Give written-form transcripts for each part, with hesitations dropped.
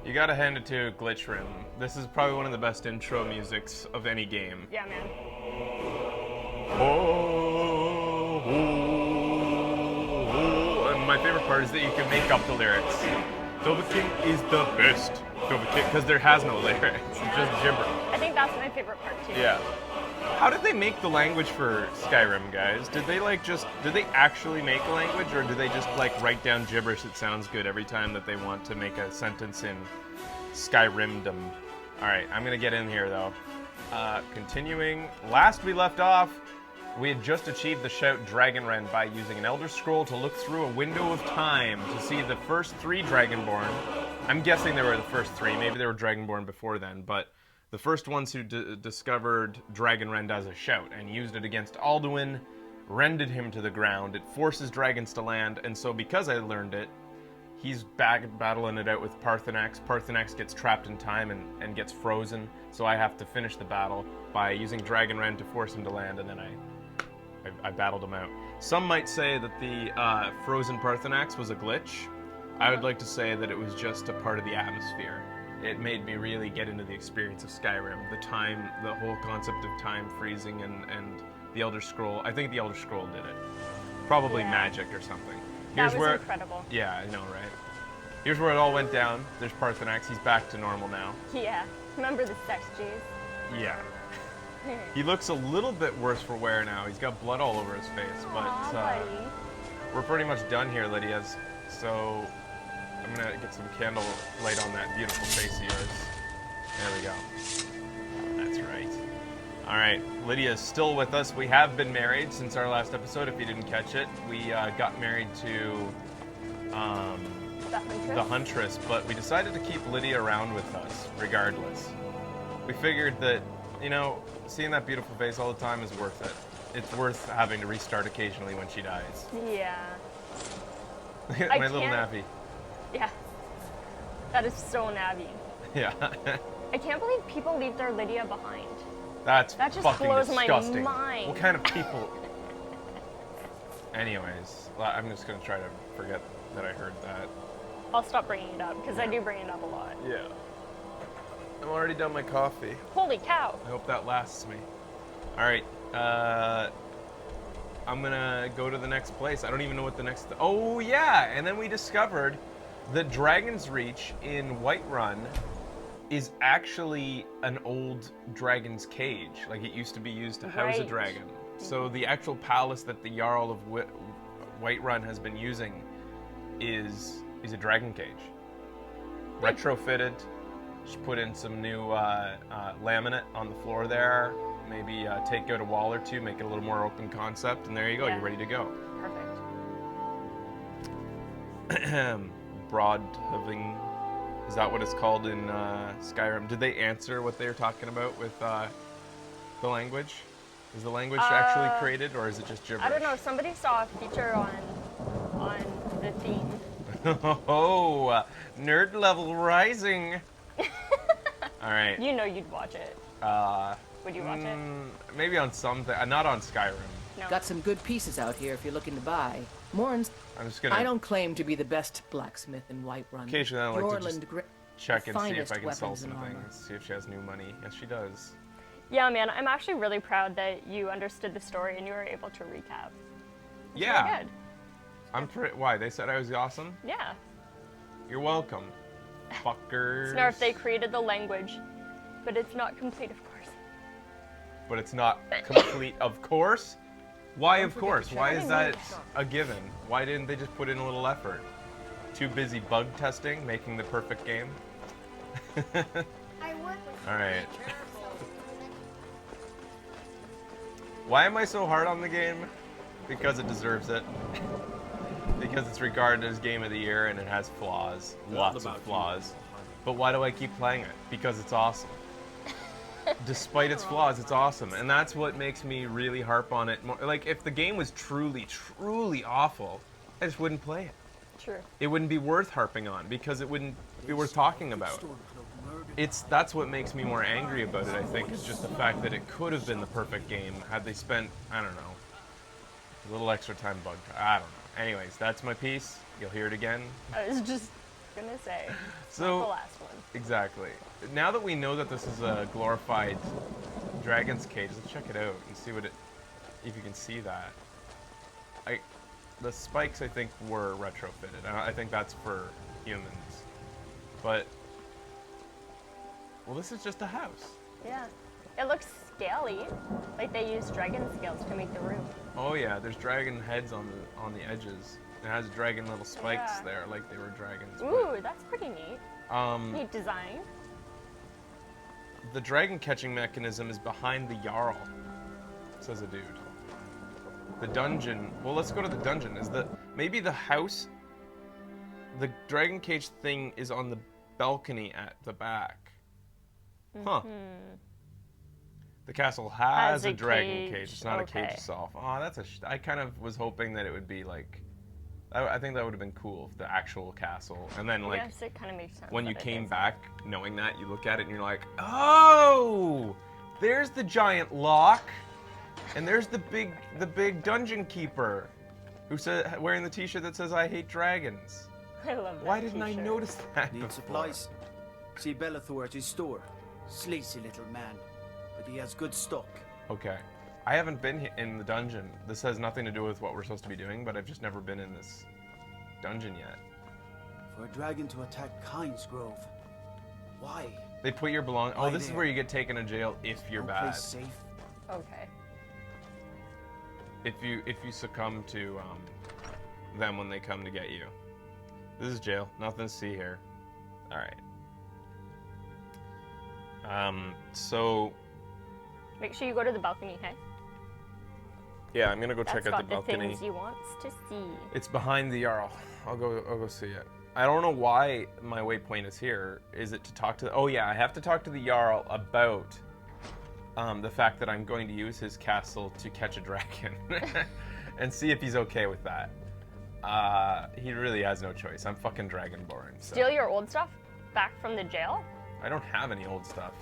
You gotta hand it to Glitchrim. This is probably one of the best intro musics of any game. Yeah, man. Oh, oh, oh. And my favorite part is that you can make up the lyrics. Dovahkiin is the best. Dovahkiin, because there has no lyrics. It's just gibber. I think that's my favorite part too. Yeah. How did they make the language for Skyrim, guys? Did they actually make a language, or do they just like write down gibberish that sounds good every time that they want to make a sentence in Skyrimdom? All right, I'm gonna get in here though. Continuing, last we left off, we had just achieved the shout Dragon Rend by using an Elder Scroll to look through a window of time to see the first 3 Dragonborn. I'm guessing they were the first 3. Maybe they were Dragonborn before then, but the first ones who discovered Dragon Rend as a shout and used it against Alduin, rended him to the ground. It forces dragons to land, and so because I learned it, he's back battling it out with Parthurnax. Parthurnax gets trapped in time and gets frozen, so I have to finish the battle by using Dragon Rend to force him to land, and then I battled him out. Some might say that the frozen Parthurnax was a glitch. I would like to say that it was just a part of the atmosphere. It made me really get into the experience of Skyrim. The whole concept of time freezing and the Elder Scroll. I think the Elder Scroll did it. Probably magic or something. That was incredible. Yeah, I know, right? Here's where it all went down. There's Parthurnax. He's back to normal now. Yeah. Remember the sex G's? Yeah. He looks a little bit worse for wear now. He's got blood all over his face, but we're pretty much done here, Lydia's. So I'm gonna get some candle light on that beautiful face of yours. There we go. That's right. All right, Lydia's still with us. We have been married since our last episode. If you didn't catch it, we got married to the Huntress, but we decided to keep Lydia around with us regardless. We figured that, you know, seeing that beautiful face all the time is worth it. It's worth having to restart occasionally when she dies. Yeah. My little nappy. Yeah. That is so nabby. Yeah. I can't believe people leave their Lydia behind. That just fucking blows disgusting. My mind. What kind of people? Anyways, I'm just gonna try to forget that I heard that. I'll stop bringing it up, because I do bring it up a lot. Yeah. I'm already done my coffee. Holy cow. I hope that lasts me. Alright, I'm gonna go to the next place. I don't even know what the next... Oh, yeah! And then we discovered that Dragonsreach in Whiterun is actually an old dragon's cage. Like, it used to be used to house a dragon. So the actual palace that the Jarl of Whiterun has been using is a dragon cage. Retrofitted. Just put in some new laminate on the floor there. Maybe take out a wall or two, make it a little more open concept, and there you go. You're ready to go. Perfect. Broadhaving, is that what it's called in Skyrim? Did they answer what they were talking about with the language? Is the language actually created, or is it just gibberish? I don't know. Somebody saw a feature on the theme. Oh, nerd level rising. All right. You know you'd watch it. Would you watch it? Maybe on something. Not on Skyrim. No. Got some good pieces out here if you're looking to buy. Morin's. I'm just gonna. I don't claim to be the best blacksmith in Whiterun. Occasionally, I like to just check and see if I can sell some things. See if she has new money. Yes, she does. Yeah, man. I'm actually really proud that you understood the story and you were able to recap. It's yeah. really good. I'm pretty. Why? They said I was awesome? Yeah. You're welcome, fuckers. Snarf, they created the language, but it's not complete, of course. But it's not complete, of course? Why, of course? Why is that a given? Why didn't they just put in a little effort? Too busy bug testing, making the perfect game? Alright. Why am I so hard on the game? Because it deserves it. Because it's regarded as Game of the Year and it has flaws. Lots of flaws. But why do I keep playing it? Because it's awesome. Despite its flaws, it's awesome. And that's what makes me really harp on it more. Like, if the game was truly, truly awful, I just wouldn't play it. True. It wouldn't be worth harping on because it wouldn't be worth talking about. That's what makes me more angry about it, I think, is just the fact that it could have been the perfect game had they spent, I don't know, a little extra time I don't know. Anyways, that's my piece. You'll hear it again. It's just gonna say. So Not the last one. exactly. Now that we know that this is a glorified dragon's cage, let's check it out and see what it. If you can see that. The spikes I think were retrofitted. I think that's for humans. But well, this is just a house. Yeah. It looks scaly. Like they used dragon scales to make the roof. Oh yeah, there's dragon heads on the edges. It has dragon little spikes Yeah. there, like they were dragons. Ooh, that's pretty neat. But, Neat design. the dragon catching mechanism is behind the Jarl, says a dude. The dungeon. Well, let's go to the dungeon. Maybe the house? The dragon cage thing is on the balcony at the back. Huh. The castle has a dragon cage. It's not a cage Okay. itself. Oh, that's I kind of was hoping that it would be like. I think that would have been cool if the actual castle, and then like Yes, it kind of makes sense. when you that it came is. back, knowing that, you look at it and you're like, oh, there's the giant lock, and there's the big dungeon keeper, who said wearing the T-shirt that says "I hate dragons." I love that. Why didn't I t-shirt. notice that Need before? supplies? See Bellathor at his store. Sleazy little man, but he has good stock. Okay. I haven't been in the dungeon. This has nothing to do with what we're supposed to be doing, but I've just never been in this dungeon yet. For a dragon to attack Kynes Grove. Why? They put your belongings. Oh, Why this is there? where you get taken to jail if you're No bad. place safe. Okay. If you succumb to them when they come to get you. This is jail. Nothing to see here. All right. So Make sure you go to the balcony, hey? yeah, I'm gonna go That's check out got the balcony. things you want to see. It's behind the Jarl. I'll go see it. I don't know why my waypoint is here. Is it to talk to? Oh yeah, I have to talk to the Jarl about the fact that I'm going to use his castle to catch a dragon, and see if he's okay with that. He really has no choice. I'm fucking dragonborn. So. Steal your old stuff back from the jail? I don't have any old stuff.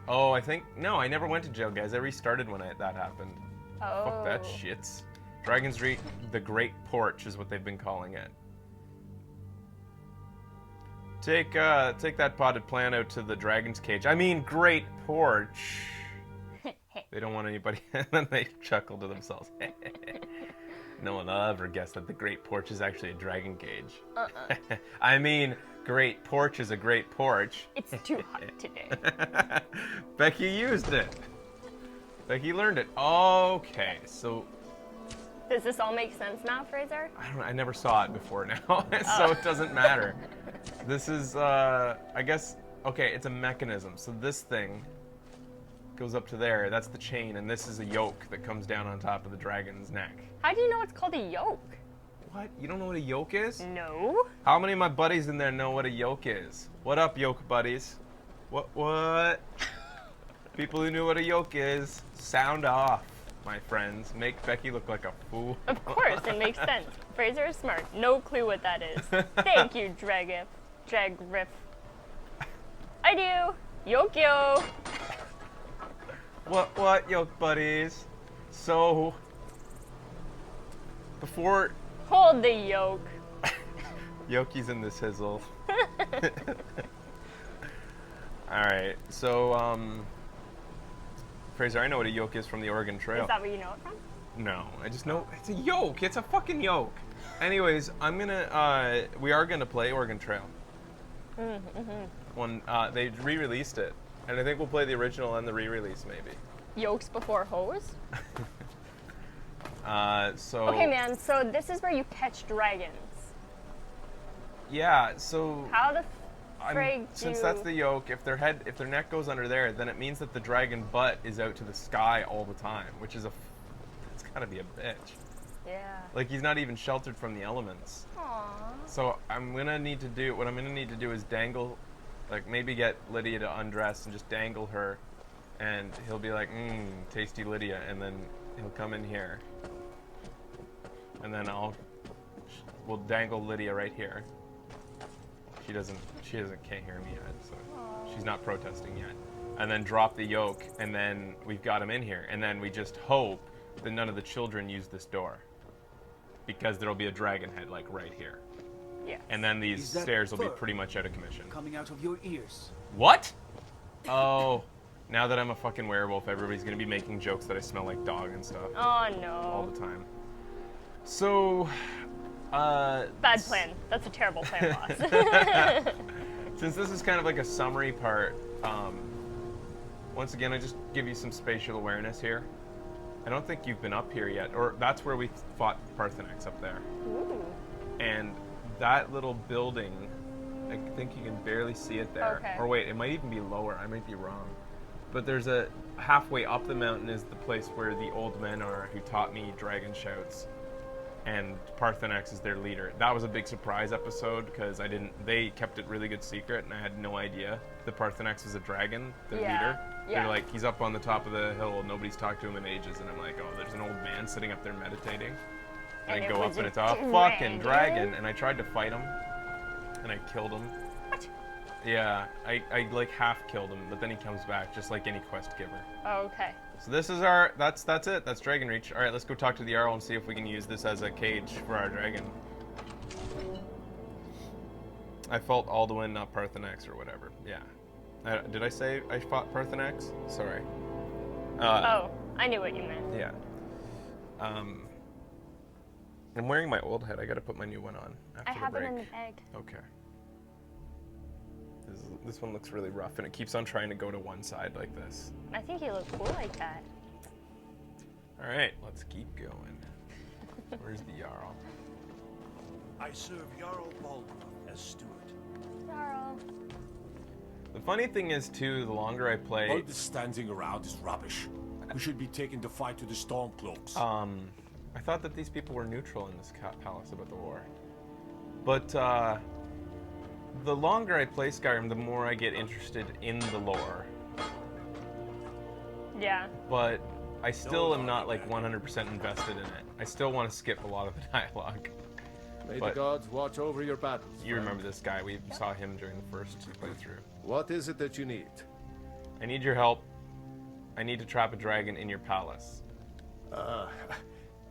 Oh, I think no. I never went to jail, guys. I restarted when that happened. Oh. Fuck that shits. Dragonsreach, the Great Porch is what they've been calling it. Take that potted plant out to the dragon's cage. I mean, Great Porch. They don't want anybody. And then they chuckle to themselves. No one will ever guess that the Great Porch is actually a dragon cage. I mean, Great Porch is a great porch. It's too hot today. Becky used it. Becky learned it. Okay, so Does this all make sense now, Fraser? I never saw it before now, so it doesn't matter. This is, I guess, okay, it's a mechanism. So this thing goes up to there. That's the chain, and this is a yoke that comes down on top of the dragon's neck. How do you know it's called a yoke? What? You don't know what a yoke is? No. How many of my buddies in there know what a yoke is? What up, yoke buddies? What? People who knew what a yoke is, sound off, my friends. Make Becky look like a fool. Of course, it makes sense. Fraser is smart. No clue what that is. Thank you, Dragriff. I do. Yoke yo. What, yoke buddies? So, before Hold the yoke. Yoki's in this hizzle. Alright, so, Fraser, I know what a yoke is from the Oregon Trail. Is that where you know it from? No, I just know it's a yoke. It's a fucking yoke. Anyways, we are gonna play Oregon Trail. When they re-released it, and I think we'll play the original and the re-release maybe. Yokes before hoes? So. Okay, man, so this is where you catch dragons. Yeah. So. How the frig Since that's the yoke, if their neck goes under there, then it means that the dragon butt is out to the sky all the time, which is it's gotta be a bitch. Yeah. Like he's not even sheltered from the elements. Aww. So what I'm gonna need to do is dangle, like maybe get Lydia to undress and just dangle her, and he'll be like, tasty Lydia, and then he'll come in here, and then we'll dangle Lydia right here. She can't hear me yet, so she's not protesting yet. And then drop the yoke, and then we've got him in here, and then we just hope that none of the children use this door, because there'll be a dragon head like right here. Yeah. And then these Is that stairs will be fur pretty much out of commission. coming out of your ears? What? Oh, now that I'm a fucking werewolf, everybody's gonna be making jokes that I smell like dog and stuff Oh all no. the time. So, Bad plan. That's a terrible plan, boss. since this is kind of like a summary part, once again, I just give you some spatial awareness here. I don't think you've been up here yet, or that's where we fought Parthurnax up there. Ooh. And that little building, I think you can barely see it there. Okay. Or wait, it might even be lower. I might be wrong. But there's a halfway up the mountain is the place where the old men are who taught me dragon shouts. And Parthurnax is their leader. That was a big surprise episode because they kept it really good secret and I had no idea that Parthurnax was a dragon, their leader. Yeah. They're like, he's up on the top of the hill, nobody's talked to him in ages, and I'm like, oh, there's an old man sitting up there meditating. And I And go it up was and a it's a fucking dragon, and I tried to fight him, and I killed him. What? Yeah, I like half killed him, but then he comes back, just like any quest giver. Oh, okay. So this is that's it, that's Dragonreach. Alright, let's go talk to the Jarl and see if we can use this as a cage for our dragon. I fought Alduin, not Parthurnax or whatever, yeah. Did I say I fought Parthurnax? Sorry. Oh, I knew what you meant. Yeah. I'm wearing my old head. I gotta put my new one on after I have the it break. in the bag. Okay. This one looks really rough, and it keeps on trying to go to one side like this. I think you look cool like that. All right, let's keep going. Where's the Jarl? I serve Jarl Balgruuf as steward. Jarl. The funny thing is, too, the longer I play, All this standing around is rubbish. We should be taking the fight to the Stormcloaks. I thought that these people were neutral in this palace about the war. But the longer I play Skyrim, the more I get interested in the lore. Yeah. But I still am not like 100% invested in it. I still want to skip a lot of the dialogue. May But- the gods watch over your battles. You friend. remember this guy? We saw him during the first playthrough. What is it that you need? I need your help. I need to trap a dragon in your palace.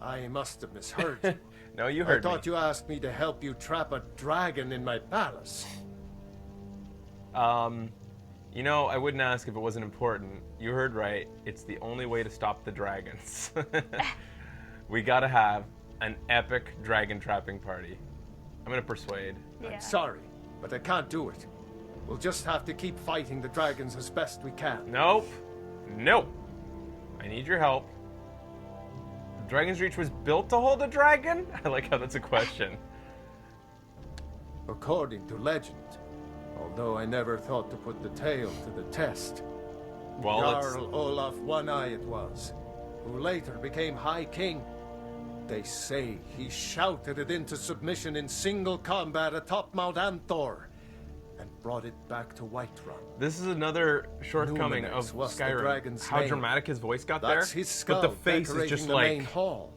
I must have misheard you. No, you I heard thought me. you asked me to help you trap a dragon in my palace. You know, I wouldn't ask if it wasn't important. You heard right. It's the only way to stop the dragons. We gotta have an epic dragon trapping party. I'm gonna persuade. Yeah. I'm sorry, but I can't do it. We'll just have to keep fighting the dragons as best we can. Nope. Nope. I need your help. Dragonsreach was built to hold a dragon? I like how that's a question. According to legend, although I never thought to put the tale to the test. Well, let's... Jarl Olaf One-Eye it was, who later became High King. They say he shouted it into submission in single combat atop Mount Anthor, and brought it back to Whiterun. This is another shortcoming Numenex of was the Skyrim. dragon's How name. dramatic his voice got That's there. his skull but the face is decorating just the main like hall.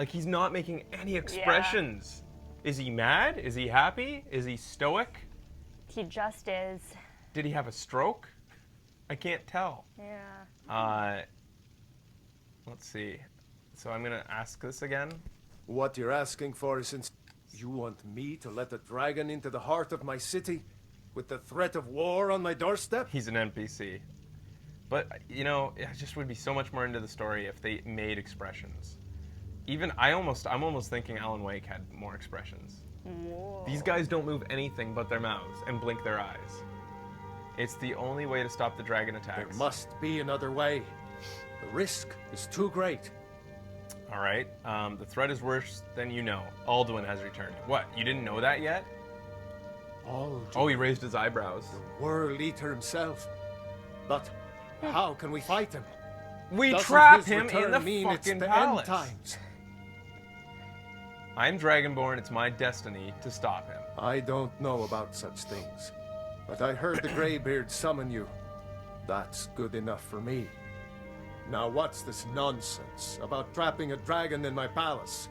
he's not making any expressions. Is he mad? Is he happy? Is he stoic? He just is. Did he have a stroke? I can't tell. Yeah. Let's see. So I'm gonna ask this again. What you're asking for is you want me to let a dragon into the heart of my city with the threat of war on my doorstep? He's an NPC. But, you know, it just would be so much more into the story if they made expressions. Even, I'm almost thinking Alan Wake had more expressions. Whoa. These guys don't move anything but their mouths and blink their eyes. It's the only way to stop the dragon There attacks. must be another way. The risk is too great. All right. The threat is worse than you know. Alduin has returned. What? You didn't know that yet? Oh, he raised his eyebrows. The World Eater himself. But how can we fight him? We Doesn't trap his him in return the mean it's fucking the palace. end times? I'm Dragonborn. It's my destiny to stop him. I don't know about such things, but I heard the Greybeard summon you. That's good enough for me. Now what's this nonsense about trapping a dragon in my palace?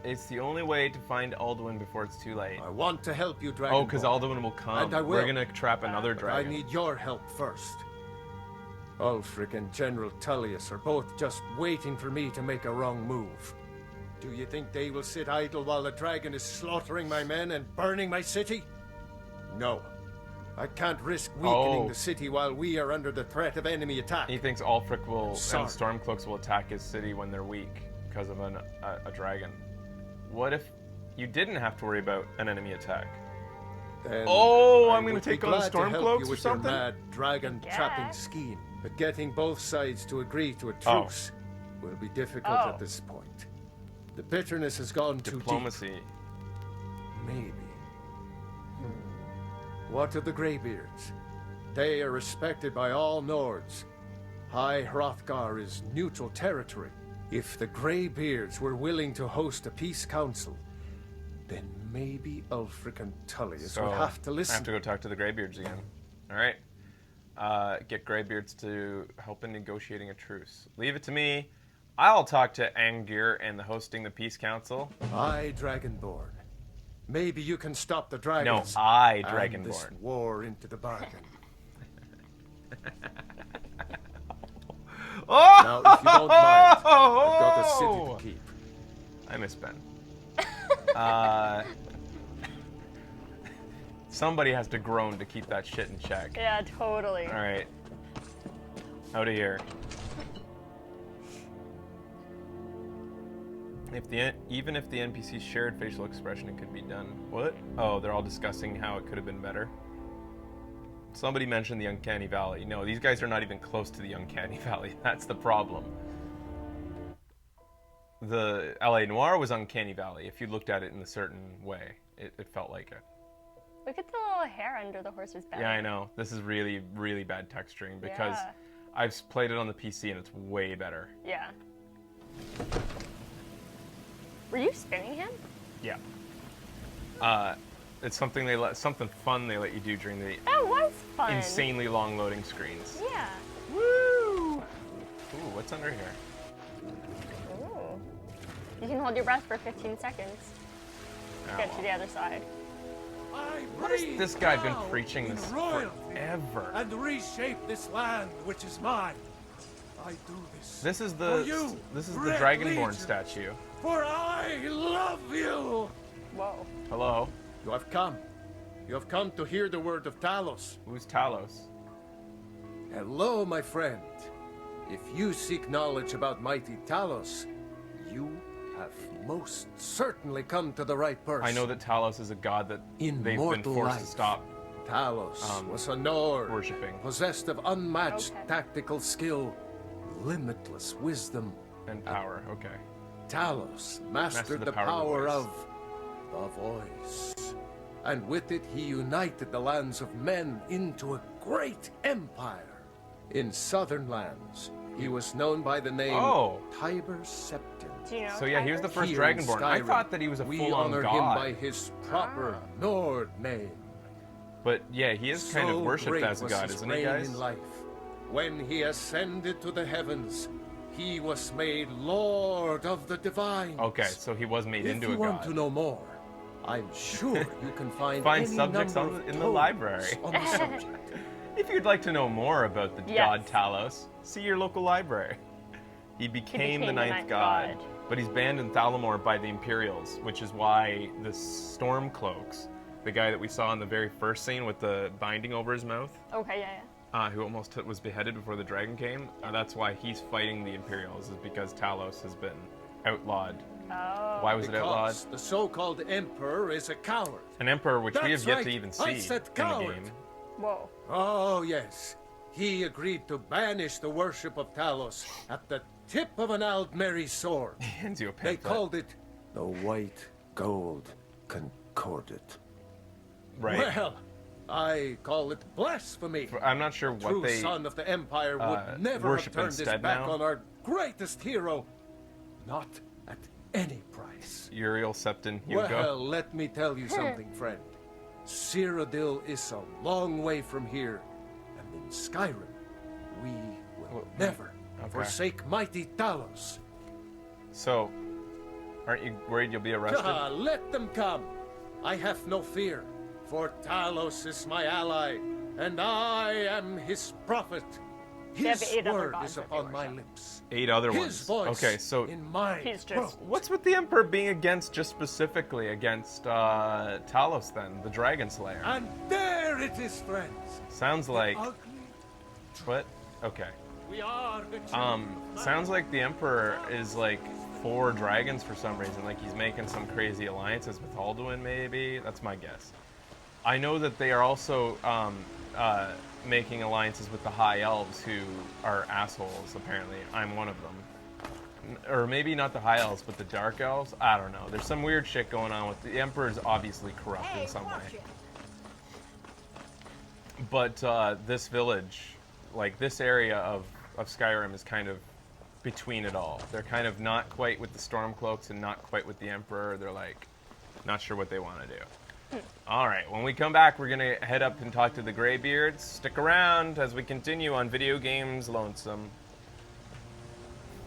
It's the only way to find Alduin before it's too late. I want to help you, Dragon. Oh, because Alduin will come. And I will. We're gonna trap another But dragon. I need your help first. Ulfric and General Tullius are both just waiting for me to make a wrong move. Do you think they will sit idle while the dragon is slaughtering my men and burning my city? No. I can't risk weakening the city while we are under the threat of enemy attack. He thinks Ulfric will and Sorry. Stormcloaks will attack his city when they're weak because of a dragon. What if you didn't have to worry about an enemy attack? Then Oh, I I'm gonna would be take on the glad to help Stormcloaks you or with your something? mad dragon trapping Guess. scheme. But getting both sides to agree to a Oh. truce will be difficult Oh. at this point. The bitterness has gone too Diplomacy. deep. Maybe. What of the Greybeards? They are respected by all Nords. High Hrothgar is neutral territory. If the Greybeards were willing to host a peace council, then maybe Ulfric and Tullius would have to I listen. have to go talk to the Greybeards again. All right. Get Greybeards to help in negotiating a truce. Leave it to me. I'll talk to Angir and the hosting the peace council. I, Dragonborn. Maybe you can stop the No, dragons. I, and this Dragonborn. war into the bargain. Oh! Now, if you don't mind, I've got a city to keep. I miss Ben. Somebody has to groan to keep that shit in check. Yeah, totally. All right. Out of here. Even if the NPCs shared facial expression, it could be done. What? Oh, they're all discussing how it could have been better. Somebody mentioned the Uncanny Valley. No, these guys are not even close to the Uncanny Valley. That's the problem. The LA Noir was Uncanny Valley. If you looked at it in a certain way, it felt like it. Look at the little hair under the horse's belly. Yeah, I know. This is really, really bad texturing because Yeah. I've played it on the PC and it's way better. Yeah. Were you spinning him? Yeah. It's something something fun they let you do during the That was fun. insanely long loading screens. Yeah. Woo! Ooh, what's under here? Ooh. You can hold your breath for 15 seconds. Oh, Get to the other side. What has this guy been preaching this forever? And reshape this land which is mine. I do this. This is For the you, Red Dragonborn Legion. statue. For I love you. Whoa. Hello, You have come. You have come to hear the word of Talos. who's Talos? Hello, my friend. If you seek knowledge about mighty Talos, you have most certainly come to the right person. I know that Talos is a god that they've been Immortal forced life. to stop Talos was a Nord, worshipping. possessed of unmatched Okay. tactical skill, limitless wisdom. And power. Okay. Talos mastered the power of the voice. And with it, he united the lands of men into a great empire. In southern lands, he was known by the name Tiber Septim. Do you know? So yeah, he was the Tiger? first Here in Dragonborn. I Skyrim, thought that he was a we full-on honor god. him by his proper Nord name. But yeah, he is kind of So worshipped great as a was god, his isn't he, reign guys? in life. When he ascended to the heavens, he was made Lord of the Divine. Okay, so he was made into a If you want god. to know more, I'm sure you can find Find any subjects number in of the tomes library. on the subject. If you'd like to know more about the Yes. god Talos, see your local library. He became the ninth god, but he's banned in Thalamor by the Imperials, which is why the Stormcloaks, the guy that we saw in the very first scene with the binding over his mouth, Okay, yeah, who almost was beheaded before the dragon came, that's why he's fighting the Imperials, is because Talos has been outlawed. yeah. Oh. Why was it outlawed? Because the so-called Emperor is a coward. An emperor which we have That's yet right, to even I see said in coward. the game. Whoa. Oh, yes. He agreed to banish the worship of Talos at the tip of an Aldmeri sword. He hands you a They pamphlet. called it the White Gold Concordat. Right. Well, I call it blasphemy. I'm not sure what True they son of the Empire would never have worship turned his instead back now. on our greatest hero. Not at any price. Uriel Septon Hugo. Well, let me tell you something, friend. Cyrodiil is a long way from here, and in Skyrim, we will never forsake mighty Talos. So, aren't you worried you'll be arrested? Let them come. I have no fear, for Talos is my ally, and I am his prophet. They have His 8 other word gods is that they upon my worship. lips. 8 other His ones. voice Okay, so in my He's throat. just- what's with the Emperor being against, just specifically against Talos then, the Dragon Slayer? And there it is, friends. Sounds like Ugly. what? Okay. We are the children of Sounds like the Emperor is like for dragons for some reason. Like he's making some crazy alliances with Alduin, maybe. That's my guess. I know that they are also making alliances with the High Elves, who are assholes. Apparently, I'm one of them. Or maybe not the High Elves, but the Dark Elves. I don't know. There's some weird shit going on with the Emperor. Is obviously corrupt in some way. But this village, like this area of Skyrim, is kind of between it all. They're kind of not quite with the Stormcloaks and not quite with the Emperor. They're like not sure what they want to do. All right, when we come back, we're gonna head up and talk to the Greybeards. Stick around as we continue on Video Games Lonesome.